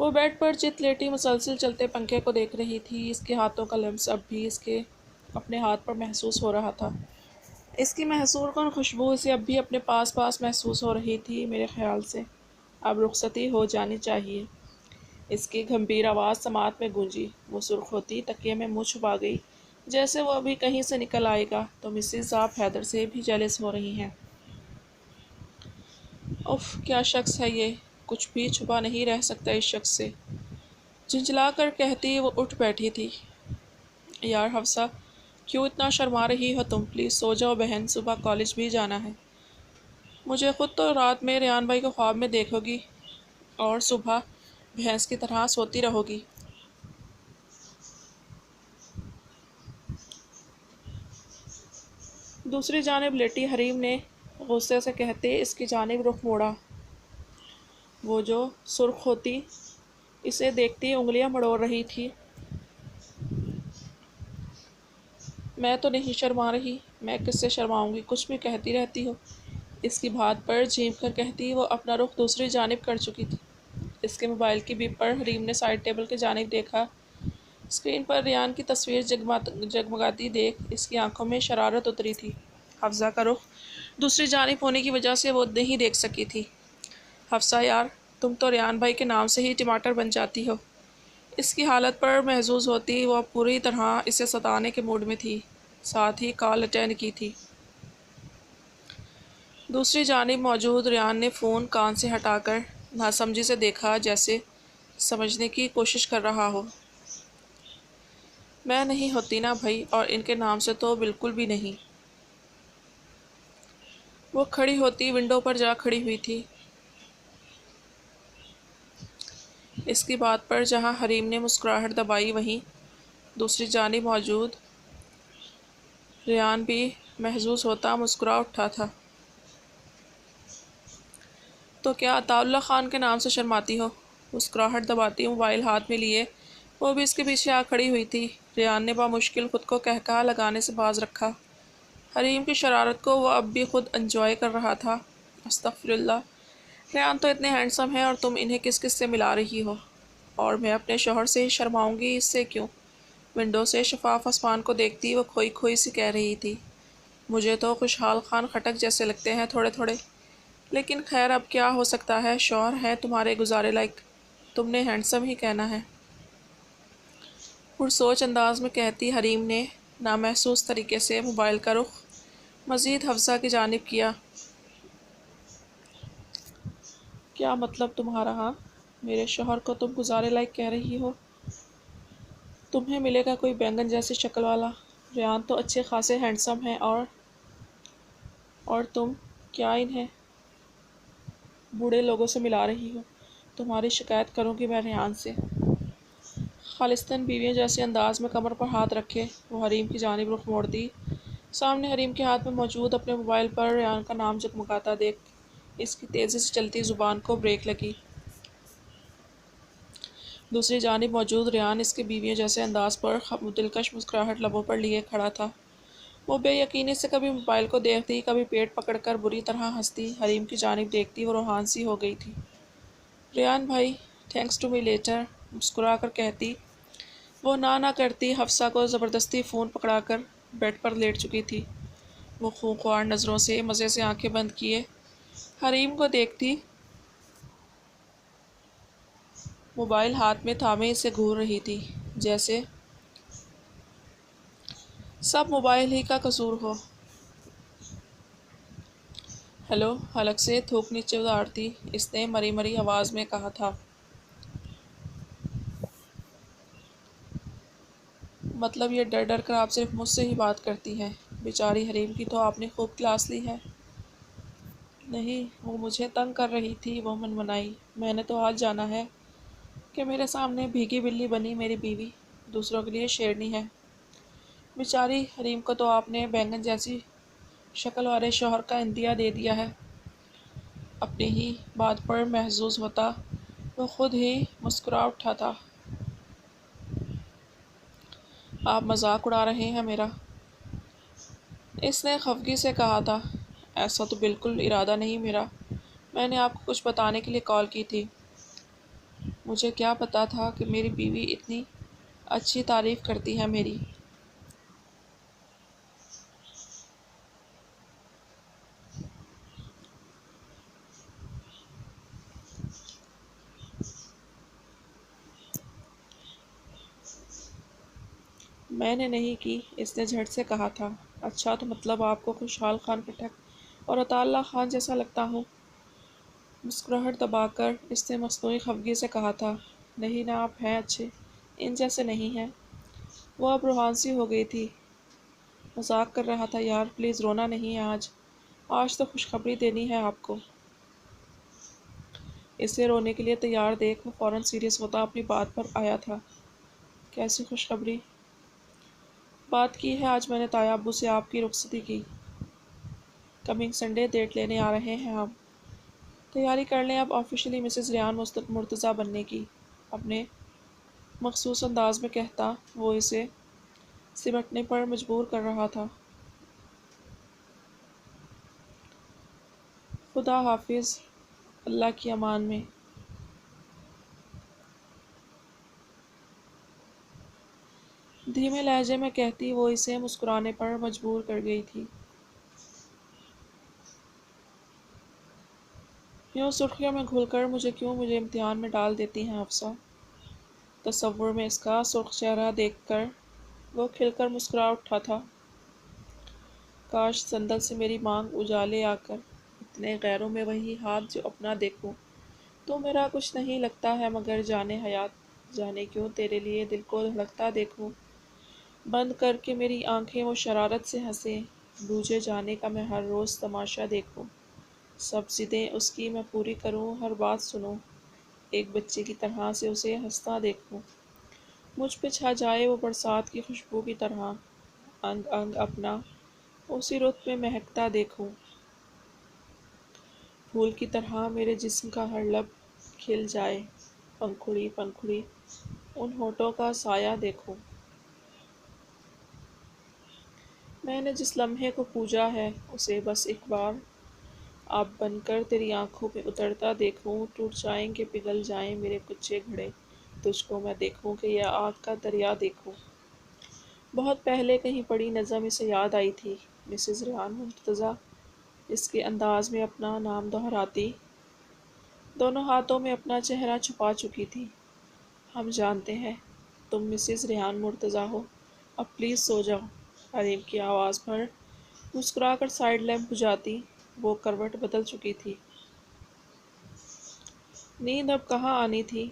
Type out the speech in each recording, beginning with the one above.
وہ بیڈ پر چت لیٹی مسلسل چلتے پنکھے کو دیکھ رہی تھی۔ اس کے ہاتھوں کا لمس اب بھی اس کے اپنے ہاتھ پر محسوس ہو رہا تھا۔ اس کی محصور کن خوشبو اسے اب بھی اپنے پاس محسوس ہو رہی تھی۔ میرے خیال سے اب رخصتی ہو جانی چاہیے، اس کی گھمبیر آواز سماعت میں گونجی۔ وہ سرخ ہوتی تکیے میں منہ چھپا گئی، جیسے وہ ابھی کہیں سے نکل آئے گا تو مسز آپ حیدر سے بھی جیلس ہو رہی ہیں۔ اف، کیا شخص ہے یہ! کچھ بھی چھپا نہیں رہ سکتا اس شخص سے، جھنجھلا کر کہتی وہ اٹھ بیٹھی تھی۔ یار حفصہ، کیوں اتنا شرما رہی ہو تم؟ پلیز سو جاؤ بہن، صبح کالج بھی جانا ہے۔ مجھے خود تو رات میں ریان بھائی کو خواب میں دیکھو گی اور صبح بھینس کی طرح سوتی رہو گی۔ دوسری جانب لیٹی حریم نے غصے سے کہتے اس کی جانب رخ موڑا۔ وہ جو سرخ ہوتی اسے دیکھتی انگلیاں مڑوڑ رہی تھی۔ میں تو نہیں شرما رہی، میں کس سے شرماؤں گی؟ کچھ بھی کہتی رہتی ہو۔ اس کی بات پر جھیم کر کہتی وہ اپنا رخ دوسری جانب کر چکی تھی۔ اس کے موبائل کی بیپ پر حریم نے سائڈ ٹیبل کی جانب دیکھا۔ اسکرین پر ریان کی تصویر جگمگاتی دیکھ اس کی آنکھوں میں شرارت اتری تھی۔ حفصہ کا رخ دوسری جانب ہونے کی وجہ سے وہ نہیں دیکھ سکی تھی۔ حفصہ یار، تم تو ریان بھائی کے نام سے ہی ٹماٹر بن جاتی ہو۔ اس کی حالت پر محظوظ ہوتی وہ پوری طرح اسے ستانے کے موڈ میں تھی، ساتھ ہی کال اٹینڈ کی تھی۔ دوسری جانب موجود ریان نے فون کان سے ہٹا کر ناسمجھی سے دیکھا، جیسے سمجھنے کی کوشش کر رہا ہو۔ میں نہیں ہوتی نا بھائی، اور ان کے نام سے تو بالکل بھی نہیں۔ وہ کھڑی ہوتی ونڈو پر جا کھڑی ہوئی تھی۔ اس کی بات پر جہاں حریم نے مسکراہٹ دبائی وہیں دوسری جانب موجود ریان بھی محظوظ ہوتا مسکرا اٹھا تھا۔ تو کیا عطا اللہ خان کے نام سے شرماتی ہو؟ مسکراہٹ دباتی موبائل ہاتھ میں لیے وہ بھی اس کے پیچھے آ کھڑی ہوئی تھی۔ ریان نے بامشکل خود کو قہقہا لگانے سے باز رکھا۔ حریم کی شرارت کو وہ اب بھی خود انجوائے کر رہا تھا۔ استغفر اللہ، ریان تو اتنے ہینڈسم ہیں اور تم انہیں کس کس سے ملا رہی ہو؟ اور میں اپنے شوہر سے ہی شرماؤں گی، اس سے کیوں؟ ونڈو سے شفاف آسمان کو دیکھتی وہ کھوئی کھوئی سی کہہ رہی تھی۔ مجھے تو خوشحال خان خٹک جیسے لگتے ہیں تھوڑے تھوڑے، لیکن خیر اب کیا ہو سکتا ہے، شوہر ہے تمہارے گزارے لائق، تم نے ہینڈسم ہی کہنا ہے۔ پرسوچ انداز میں کہتی حریم نے نامحسوس طریقے سے موبائل کا رخ مزید حفصہ کی جانب کیا۔ کیا مطلب تمہارا؟ ہاں، میرے شوہر کو تم گزارے لائق کہہ رہی ہو؟ تمہیں ملے گا کوئی بینگن جیسی شکل والا؟ ریان تو اچھے خاصے ہینڈسم ہیں، اور تم کیا انہیں بوڑھے لوگوں سے ملا رہی ہو؟ تمہاری شکایت کروں گی میں ریان سے۔ خالصتاً بیویوں جیسے انداز میں کمر پر ہاتھ رکھے وہ حریم کی جانب رخ موڑ دی۔ سامنے حریم کے ہاتھ میں موجود اپنے موبائل پر ریان کا نام جگمگاتا دیکھ اس کی تیزی سے چلتی زبان کو بریک لگی۔ دوسری جانب موجود ریان اس کے بیویوں جیسے انداز پر دلکش مسکراہٹ لبوں پر لیے کھڑا تھا۔ وہ بے یقینی سے کبھی موبائل کو دیکھتی، کبھی پیٹ پکڑ کر بری طرح ہنستی۔ حریم کی جانب دیکھتی وہ روحان سی ہو گئی تھی۔ ریان بھائی، تھینکس ٹو می لیٹر، مسکرا کر کہتی وہ نہ کرتی حفصہ کو زبردستی فون پکڑا کر بیڈ پر لیٹ چکی تھی۔ وہ خونخوار نظروں سے مزے سے آنکھیں بند کیے حریم کو دیکھتی، موبائل ہاتھ میں تھامے اسے گھور رہی تھی، جیسے سب موبائل ہی کا قصور ہو۔ ہیلو، حلق سے تھوک نیچے اتارتی اس نے مری مری آواز میں کہا تھا۔ مطلب یہ ڈر ڈر کر آپ صرف مجھ سے ہی بات کرتی ہیں؟ بیچاری حریم کی تو آپ نے خوب کلاس لی ہے۔ نہیں، وہ مجھے تنگ کر رہی تھی، وہ منمنائی۔ میں نے تو آج جانا ہے کہ میرے سامنے بھیگی بلی بنی میری بیوی دوسروں کے لیے شیرنی ہے۔ بیچاری حریم کو تو آپ نے بینگن جیسی شکل والے شوہر کا عندیہ دے دیا ہے۔ اپنی ہی بات پر محظوظ ہوتا وہ خود ہی مسکرا اٹھا تھا۔ آپ مذاق اڑا رہے ہیں میرا؟ اس نے خفگی سے کہا تھا۔ ایسا تو بالکل ارادہ نہیں میرا، میں نے آپ کو کچھ بتانے کے لیے کال کی تھی۔ مجھے کیا پتا تھا کہ میری بیوی اتنی اچھی تعریف کرتی ہے میری۔ میں نے نہیں کی، اس نے جھٹ سے کہا تھا۔ اچھا تو مطلب آپ کو خوشحال خان پٹھک اور عطا اللہ خان جیسا لگتا ہوں؟ مسکراہٹ دبا کر اس نے مصنوعی خفگی سے کہا تھا۔ نہیں نہ، آپ ہیں اچھے، ان جیسے نہیں ہیں۔ وہ اب روحان سی ہو گئی تھی۔ مذاق کر رہا تھا یار، پلیز رونا نہیں ہے آج۔ آج تو خوشخبری دینی ہے آپ کو۔ اسے رونے کے لیے تیار دیکھ وہ فوراً سیریس ہوتا اپنی بات پر آیا تھا۔ کیسی خوشخبری؟ بات کی ہے آج میں نے تایا ابو سے آپ کی رخصتی کی۔ کمنگ سنڈے ڈیٹ لینے آ رہے ہیں ہم۔ تیاری کر لیں اب آفیشلی مسز ریان مرتضیٰ بننے کی۔ اپنے مخصوص انداز میں کہتا وہ اسے سمٹنے پر مجبور کر رہا تھا۔ خدا حافظ، اللہ کی امان میں۔ دھیمے لہجے میں کہتی وہ اسے مسکرانے پر مجبور کر گئی تھی۔ یوں سرخیوں میں گھل کر مجھے امتحان میں ڈال دیتی ہیں افسہ۔ تصور میں اس کا سرخ چہرہ دیکھ کر وہ کھل کر مسکرا اٹھا تھا۔ کاش صندل سے میری مانگ اجالے آ کر اتنے غیروں میں وہی ہاتھ جو اپنا دیکھوں تو میرا کچھ نہیں لگتا ہے مگر جانے حیات، جانے کیوں تیرے لیے دل کو دھڑکتا دیکھوں۔ بند کر کے میری آنکھیں وہ شرارت سے ہنسے، بوجھے جانے کا میں ہر روز تماشا دیکھوں۔ سب ضدیں اس کی میں پوری کروں، ہر بات سنوں، ایک بچے کی طرح سے اسے ہنستا دیکھوں۔ مجھ پہ چھا جائے وہ برسات کی خوشبو کی طرح، انگ انگ اپنا اسی رت میں مہکتا دیکھوں۔ پھول کی طرح میرے جسم کا ہر لب کھل جائے، پنکھڑی پنکھڑی ان ہونٹوں کا سایہ دیکھوں۔ میں نے جس لمحے کو پوجا ہے اسے بس ایک بار آپ بن کر تیری آنکھوں میں اترتا دیکھوں۔ ٹوٹ جائیں کہ پگھل جائیں میرے کچے گھڑے، تجھ کو میں دیکھوں کہ یہ آگ کا دریا دیکھوں۔ بہت پہلے کہیں پڑھی نظم اسے یاد آئی تھی۔ مسز ریان مرتضیٰ اس کے انداز میں اپنا نام دہراتی دونوں ہاتھوں میں اپنا چہرہ چھپا چکی تھی۔ ہم جانتے ہیں تم مسز ریان مرتضیٰ ہو، اب پلیز سو جاؤ۔ حریم کی آواز پر مسکرا کر سائیڈ لیمپ بجھاتی وہ کروٹ بدل چکی تھی۔ نیند اب کہاں آنی تھی۔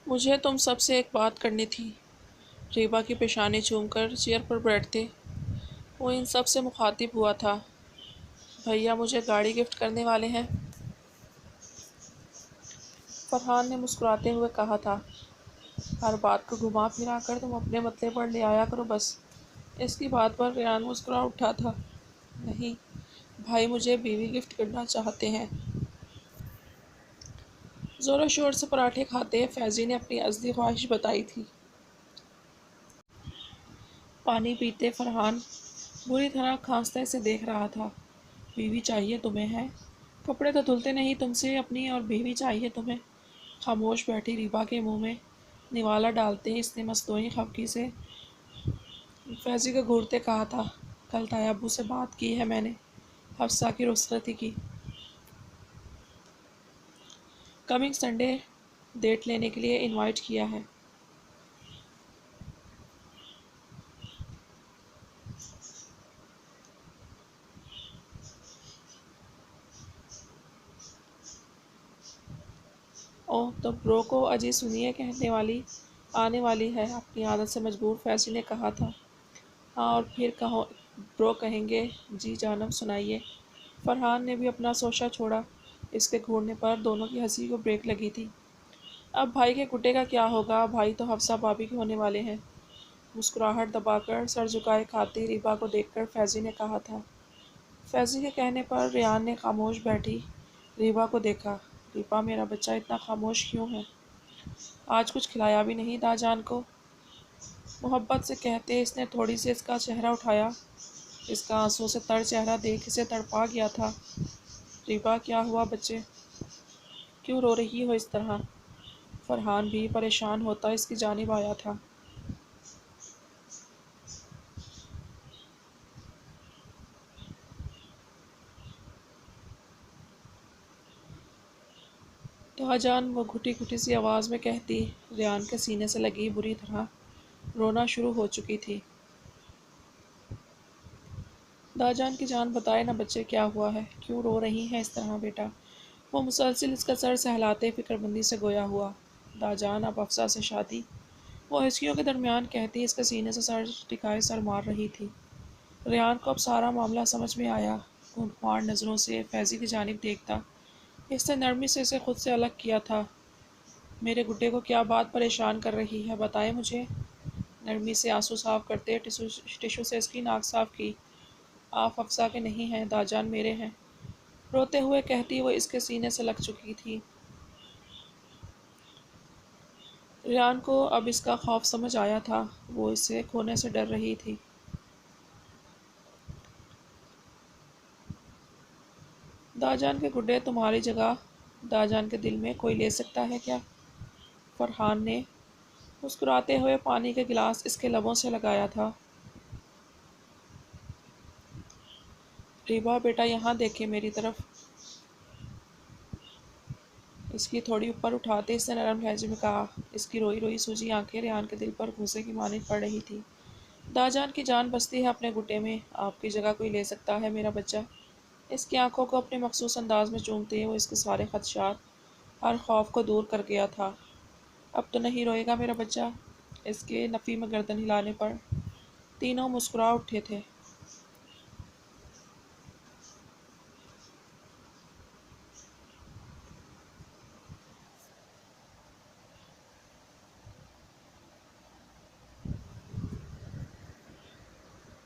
مجھے تم سب سے ایک بات کرنی تھی۔ ریبا کی پیشانی چوم کر چیئر پر بیٹھتے وہ ان سب سے مخاطب ہوا تھا۔ بھیا مجھے گاڑی گفٹ کرنے والے ہیں؟ فرحان نے مسکراتے ہوئے کہا تھا۔ ہر بات کو گھما پھرا کر تم اپنے مطلب پر لے آیا کرو بس۔ اس کی بات پر ریان مسکرا اٹھا تھا۔ نہیں، بھائی مجھے بیوی گفٹ کرنا چاہتے ہیں۔ زور و شور سے پراٹھے کھاتے فیضی نے اپنی ازلی خواہش بتائی تھی۔ پانی پیتے فرحان بری طرح کھانستے سے دیکھ رہا تھا۔ بیوی چاہیے تمہیں ہے؟ کپڑے تو دھلتے نہیں تم سے اپنی، اور بیوی چاہیے تمہیں؟ خاموش بیٹھی ریبا کے منہ میں نوالا ڈالتے اس نے مصنوعی خفگی سے فیضی کو گھورتے کہا تھا۔ کل تایا ابو سے بات کی ہے میں نے، حفصہ کی رخصتی کی۔ کمنگ سنڈے ڈیٹ لینے کے لیے انوائٹ کیا ہے۔ اوہ تو برو کو اجی سنیے کہنے والی آنے والی ہے، اپنی عادت سے مجبور فیضی نے کہا تھا۔ ہاں اور پھر کہو برو کہیں گے جی جانب سنائیے۔ فرحان نے بھی اپنا سوچا چھوڑا۔ اس کے گھورنے پر دونوں کی ہنسی کو بریک لگی تھی۔ اب بھائی کے گٹے کا کیا ہوگا، بھائی تو حفصہ بھابھی کے ہونے والے ہیں۔ مسکراہٹ دبا کر سر جھکائے کھاتی ریبا کو دیکھ کر فیضی نے کہا تھا۔ فیضی کے کہنے پر ریان نے خاموش بیٹھی ریبا کو دیکھا۔ ریبا میرا بچہ اتنا خاموش کیوں ہے؟ آج کچھ کھلایا بھی نہیں داجان کو، محبت سے کہتے اس نے تھوڑی سی اس کا چہرہ اٹھایا۔ اس کا آنسوں سے تر چہرہ دیکھ اسے تڑپا گیا تھا۔ ریبا کیا ہوا بچے؟ کیوں رو رہی ہو اس طرح؟ فرحان بھی پریشان ہوتا اس کی جانب آیا تھا۔ داجان وہ گھٹی گھٹی سی آواز میں کہتی۔ ریان کے سینے سے لگی بری طرح رونا شروع ہو چکی تھی۔ داجان کی جان بتائے نہ بچے کیا ہوا ہے، کیوں رو رہی ہیں اس طرح بیٹا؟ وہ مسلسل اس کا سر سہلاتے فکر مندی سے گویا ہوا۔ داجان اب افسا سے شادی، وہ ہچکیوں کے درمیان کہتی اس کے سینے سے سر ٹکائے سر مار رہی تھی۔ ریان کو اب سارا معاملہ سمجھ میں آیا۔ خونخوار نظروں سے فیضی کی جانب دیکھتا۔ اس نے نرمی سے اسے خود سے الگ کیا تھا۔ میرے گڈے کو کیا بات پریشان کر رہی ہے بتائے مجھے؟ نرمی سے آنسو صاف کرتے ٹشو سے اس کی ناک صاف کی۔ آپ افسا کے نہیں ہیں داجان میرے ہیں، روتے ہوئے کہتی وہ اس کے سینے سے لگ چکی تھی۔ ریان کو اب اس کا خوف سمجھ آیا تھا، وہ اسے کھونے سے ڈر رہی تھی۔ داجان کے گڈے تمہاری جگہ داجان کے دل میں کوئی لے سکتا ہے کیا؟ فرحان نے مسکراتے ہوئے پانی کے گلاس اس کے لبوں سے لگایا تھا۔ ریبا بیٹا یہاں دیکھے میری طرف۔ اس کی تھوڑی اوپر اٹھاتے اس نے نرم لہجے میں کہا۔ اس کی روئی روئی سوجی آنکھیں ریان کے دل پر گھوسے کی مانند پڑ رہی تھی۔ داجان کی جان بستی ہے اپنے گڈے میں، آپ کی جگہ کوئی لے سکتا ہے میرا بچہ؟ اس کی آنکھوں کو اپنے مخصوص انداز میں چومتے وہ اس کے سارے خدشات، ہر خوف کو دور کر گیا تھا۔ اب تو نہیں روئے گا میرا بچہ؟ اس کے نفی میں گردن ہلانے پر تینوں مسکرا اٹھے تھے۔